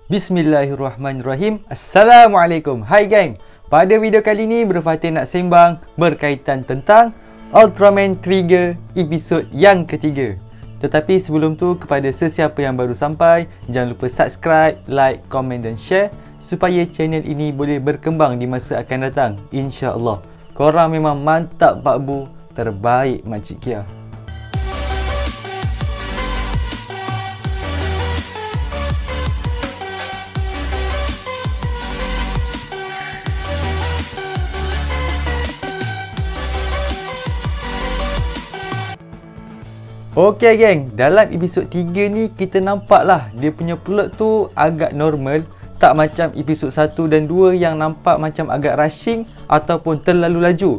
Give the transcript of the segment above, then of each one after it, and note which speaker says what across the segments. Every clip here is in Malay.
Speaker 1: Bismillahirrahmanirrahim. Assalamualaikum. Hai gang. Pada video kali ini Bro Fatih nak sembang berkaitan tentang Ultraman Trigger episod yang ketiga. Tetapi sebelum tu, kepada sesiapa yang baru sampai, jangan lupa subscribe, like, komen dan share supaya channel ini boleh berkembang di masa akan datang, insya-Allah. Korang memang mantap Pak Bu, terbaik Makcik Kia. Okey geng, dalam episod 3 ni kita nampaklah dia punya plot tu agak normal, tak macam episod 1 dan 2 yang nampak macam agak rushing ataupun terlalu laju.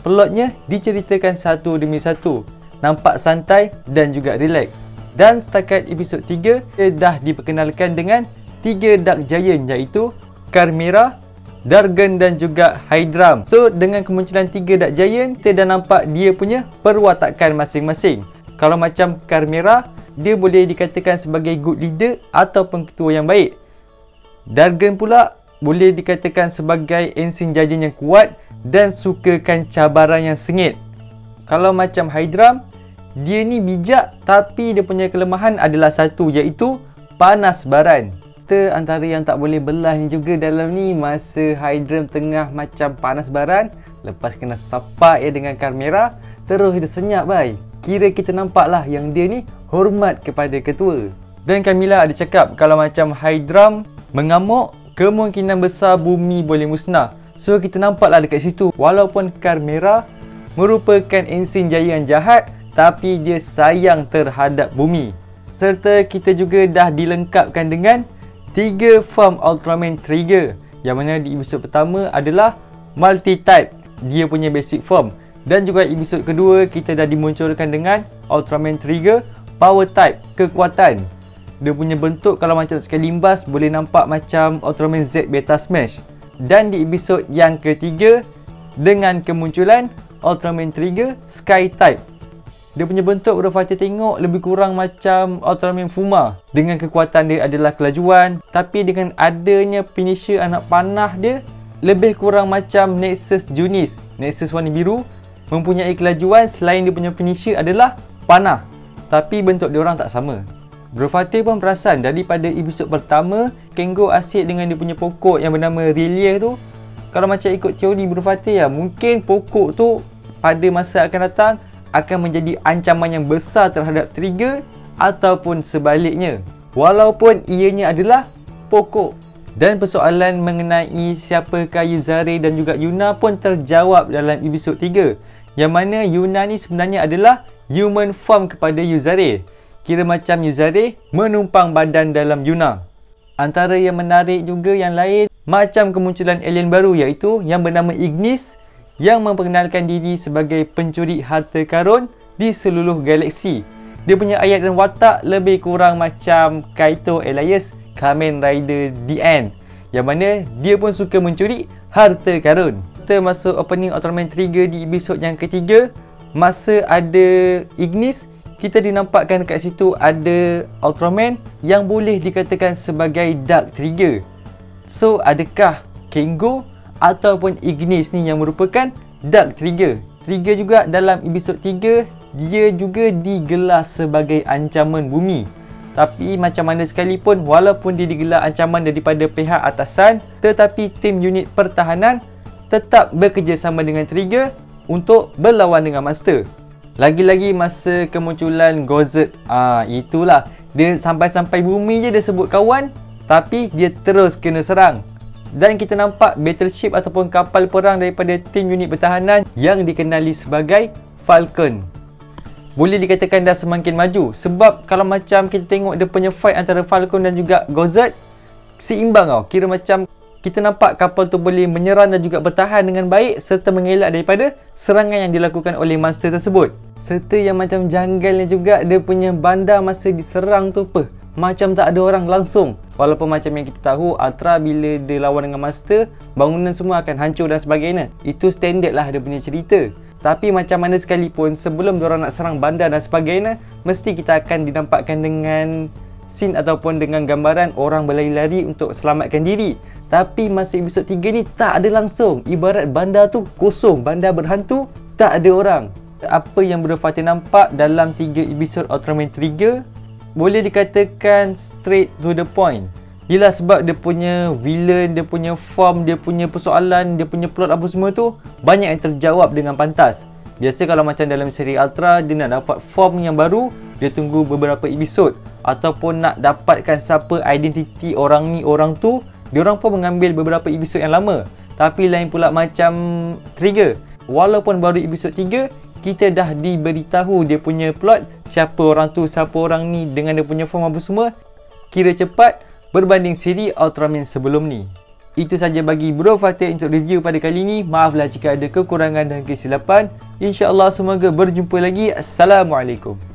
Speaker 1: Plotnya diceritakan satu demi satu, nampak santai dan juga relax. Dan setakat episod 3, dia dah diperkenalkan dengan 3 Dark Giant, iaitu Carmera, Dargon dan juga Hydram. So dengan kemunculan 3 Dark Giant, kita dah nampak dia punya perwatakan masing-masing. Kalau macam Carmera, dia boleh dikatakan sebagai good leader ataupun ketua yang baik. Dargon pula boleh dikatakan sebagai ensign Giant yang kuat dan sukakan cabaran yang sengit. Kalau macam Hydram, dia ni bijak tapi dia punya kelemahan adalah satu, iaitu panas baran. Kita antara yang tak boleh belah ni juga dalam ni, masa Hydram tengah macam panas baran, lepas kena sapak dengan Carmera, terus dia senyap bai. Kira kita nampaklah yang dia ni hormat kepada ketua. Dan Camilla ada cakap kalau macam Hydram mengamuk, kemungkinan besar bumi boleh musnah. So kita nampaklah dekat situ, walaupun Carmera merupakan ensign Jaya yang jahat, tapi dia sayang terhadap bumi. Serta kita juga dah dilengkapkan dengan 3 form Ultraman Trigger, yang mana di episod pertama adalah multi-type, dia punya basic form. Dan juga episod kedua kita dah dimunculkan dengan Ultraman Trigger Power Type, kekuatan. Dia punya bentuk kalau macam sekali limbas boleh nampak macam Ultraman Z Beta Smash. Dan di episod yang ketiga, dengan kemunculan Ultraman Trigger Sky Type, dia punya bentuk Bro Fatih tengok lebih kurang macam Ultraman Fuma. Dengan kekuatan dia adalah kelajuan, tapi dengan adanya finisher anak panah dia, lebih kurang macam Nexus Junis. Nexus warna biru mempunyai kelajuan selain dia punya finisher adalah panah, tapi bentuk dia orang tak sama. Bro Fatih pun perasan daripada episod pertama, Kengo asyik dengan dia punya pokok yang bernama Relief tu. Kalau macam ikut teori Bro Fatih mungkin pokok tu pada masa akan datang akan menjadi ancaman yang besar terhadap Trigger ataupun sebaliknya, walaupun ianya adalah pokok. Dan persoalan mengenai siapakah Yuzare dan juga Yuna pun terjawab dalam episod 3, yang mana Yuna ni sebenarnya adalah human form kepada Yuzare. Kira macam Yuzare menumpang badan dalam Yuna. Antara yang menarik juga yang lain, macam kemunculan alien baru, iaitu yang bernama Ignis, yang memperkenalkan diri sebagai pencuri harta karun di seluruh galaksi. Dia punya ayat dan watak lebih kurang macam Kaito alias Kamen Rider The End, yang mana dia pun suka mencuri harta karun. Kita masuk opening Ultraman Trigger di episod yang ketiga. Masa ada Ignis, kita dinampakkan dekat situ ada Ultraman yang boleh dikatakan sebagai Dark Trigger. So adakah Kengo ataupun Ignis ni yang merupakan Dark Trigger? Trigger juga dalam episod 3, dia juga digelar sebagai ancaman bumi. Tapi macam mana sekalipun, walaupun dia digelar ancaman daripada pihak atasan, tetapi tim unit pertahanan tetap bekerjasama dengan Trigger untuk berlawan dengan Master. Lagi-lagi masa kemunculan Gozet, itulah dia sampai-sampai bumi je dia sebut kawan, tapi dia terus kena serang. Dan kita nampak battleship ataupun kapal perang daripada tim unit pertahanan yang dikenali sebagai Falcon. Boleh dikatakan dah semakin maju, sebab kalau macam kita tengok dia punya fight antara Falcon dan juga Gozet, seimbang tau. Kira macam kita nampak kapal tu boleh menyerang dan juga bertahan dengan baik serta mengelak daripada serangan yang dilakukan oleh monster tersebut. Serta yang macam janggalnya juga, dia punya bandar masa diserang tu macam tak ada orang langsung. Walaupun macam yang kita tahu, Ultra bila dia lawan dengan monster, bangunan semua akan hancur dan sebagainya. Itu standard lah dia punya cerita. Tapi macam mana sekalipun, sebelum diorang nak serang bandar dan sebagainya, mesti kita akan dinampakkan dengan scene ataupun dengan gambaran orang berlari-lari untuk selamatkan diri. Tapi masa episod 3 ni tak ada langsung. Ibarat bandar tu kosong, bandar berhantu, tak ada orang. Apa yang Bro Fatih nampak dalam 3 episod Ultraman Trigger boleh dikatakan straight to the point. Yelah, sebab dia punya villain, dia punya form, dia punya persoalan, dia punya plot apa semua tu banyak yang terjawab dengan pantas. Biasa kalau macam dalam seri Ultra, dia nak dapat form yang baru, dia tunggu beberapa episod. Ataupun nak dapatkan siapa identiti orang ni, orang tu, diorang pun mengambil beberapa episod yang lama. Tapi lain pula macam Trigger, walaupun baru episod 3, kita dah diberitahu dia punya plot, siapa orang tu, siapa orang ni dengan dia punya form apa semua. Kira cepat berbanding siri Ultraman sebelum ni. Itu saja bagi Bro Fatih untuk review pada kali ni. Maaflah jika ada kekurangan dan kesilapan. InsyaAllah semoga berjumpa lagi. Assalamualaikum.